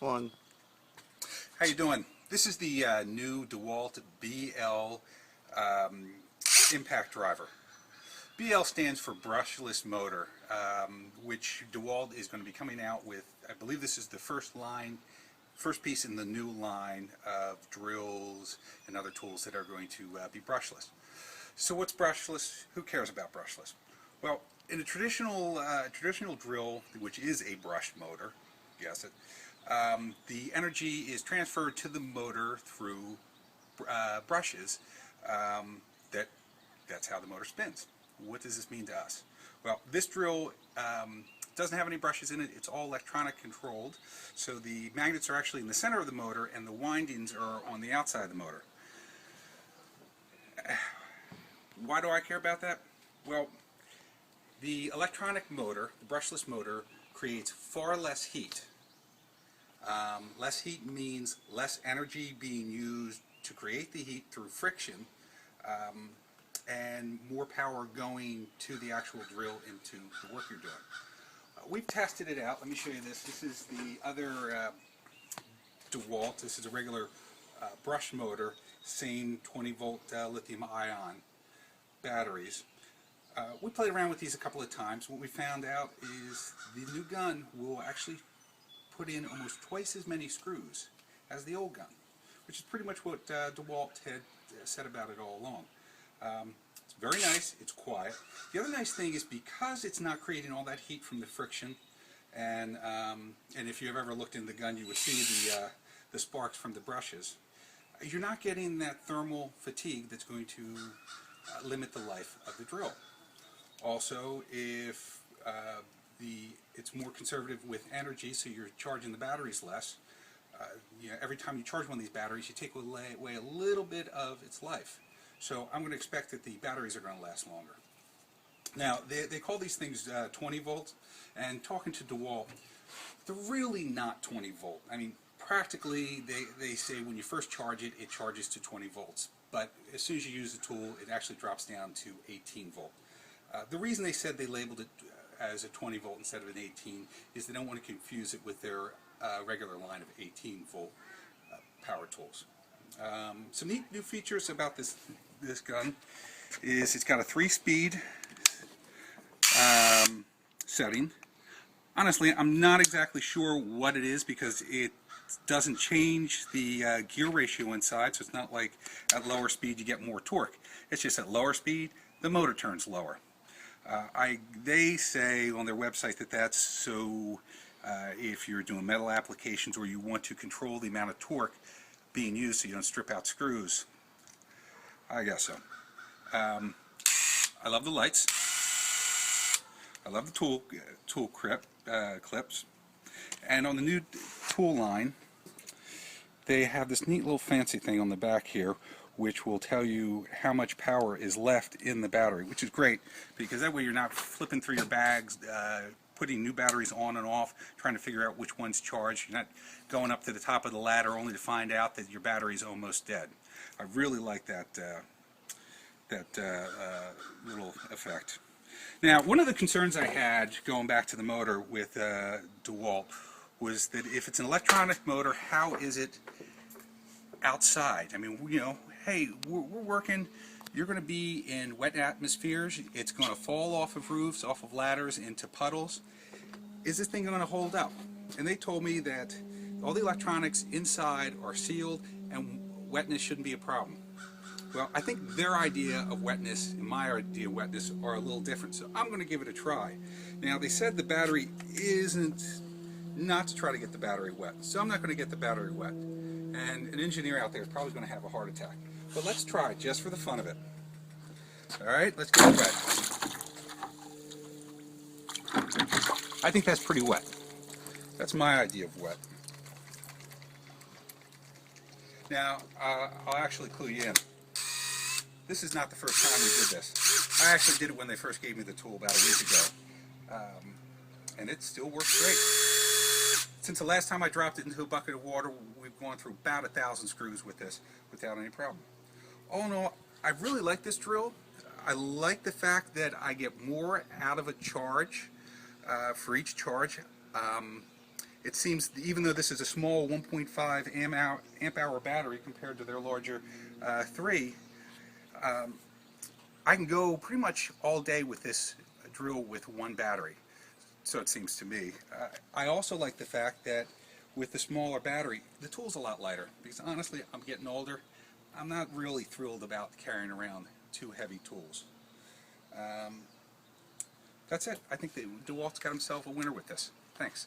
One. How you doing? This is the new Dewalt BL impact driver. BL stands for brushless motor, which Dewalt is going to be coming out with. I believe this is the first piece in the new line of drills and other tools that are going to be brushless. So what's brushless? Who cares about brushless? Well, in a traditional drill, which is a brushed motor, guess it, the energy is transferred to the motor through brushes. That's how the motor spins. What does this mean to us? Well, this drill doesn't have any brushes in it. It's all electronic controlled. So the magnets are actually in the center of the motor and the windings are on the outside of the motor. Why do I care about that? Well, the electronic motor, the brushless motor, creates far less heat. Less heat means less energy being used to create the heat through friction, and more power going to the actual drill into the work you're doing. We've tested it out. Let me show you this. This is the other Dewalt. This is a regular brush motor, same 20-volt lithium-ion batteries. We played around with these a couple of times. What we found out is the new gun will actually put in almost twice as many screws as the old gun, which is pretty much what Dewalt had said about it all along. It's very nice, it's quiet. The other nice thing is because it's not creating all that heat from the friction, and if you've ever looked in the gun you would see the sparks from the brushes, you're not getting that thermal fatigue that's going to limit the life of the drill. Also, if it's more conservative with energy, so you're charging the batteries less. Every time you charge one of these batteries, you take away a little bit of its life. So I'm going to expect that the batteries are going to last longer. Now, they call these things 20 volts, and talking to Dewalt, they're really not 20 volt. I mean, practically, they say when you first charge it, it charges to 20 volts. But as soon as you use the tool, it actually drops down to 18 volt. The reason they said they labeled it as a 20 volt instead of an 18 is they don't want to confuse it with their regular line of 18 volt power tools. Some neat new features about this gun is it's got a 3-speed setting. Honestly, I'm not exactly sure what it is because it doesn't change the gear ratio inside, so it's not like at lower speed you get more torque. It's just at lower speed the motor turns lower. They say on their website that that's so if you're doing metal applications or you want to control the amount of torque being used so you don't strip out screws. I guess so. I love the lights. I love the tool clips. And on the new tool line, they have this neat little fancy thing on the back here which will tell you how much power is left in the battery, which is great because that way you're not flipping through your bags, putting new batteries on and off, trying to figure out which one's charged. You're not going up to the top of the ladder only to find out that your battery's almost dead. I really like that little effect. Now, one of the concerns I had going back to the motor with Dewalt was that if it's an electronic motor, how is it outside? I mean, hey, we're working, you're going to be in wet atmospheres, it's going to fall off of roofs, off of ladders, into puddles. Is this thing going to hold up? And they told me that all the electronics inside are sealed and wetness shouldn't be a problem. Well, I think their idea of wetness and my idea of wetness are a little different, so I'm going to give it a try. Now, they said the battery isn't not to try to get the battery wet, so I'm not going to get the battery wet. And an engineer out there is probably going to have a heart attack. But let's try it just for the fun of it. Alright, let's get it wet. I think that's pretty wet. That's my idea of wet. Now, I'll actually clue you in. This is not the first time we did this. I actually did it when they first gave me the tool about a week ago. And it still works great. Since the last time I dropped it into a bucket of water, we've gone through about 1,000 screws with this without any problem. All in all, I really like this drill. I like the fact that I get more out of a charge for each charge. it seems, even though this is a small 1.5 amp hour battery compared to their larger 3, I can go pretty much all day with this drill with one battery, so it seems to me. I also like the fact that with the smaller battery, the tool's a lot lighter, because honestly, I'm getting older. I'm not really thrilled about carrying around 2 heavy tools. That's it. I think that Dewalt's got himself a winner with this. Thanks.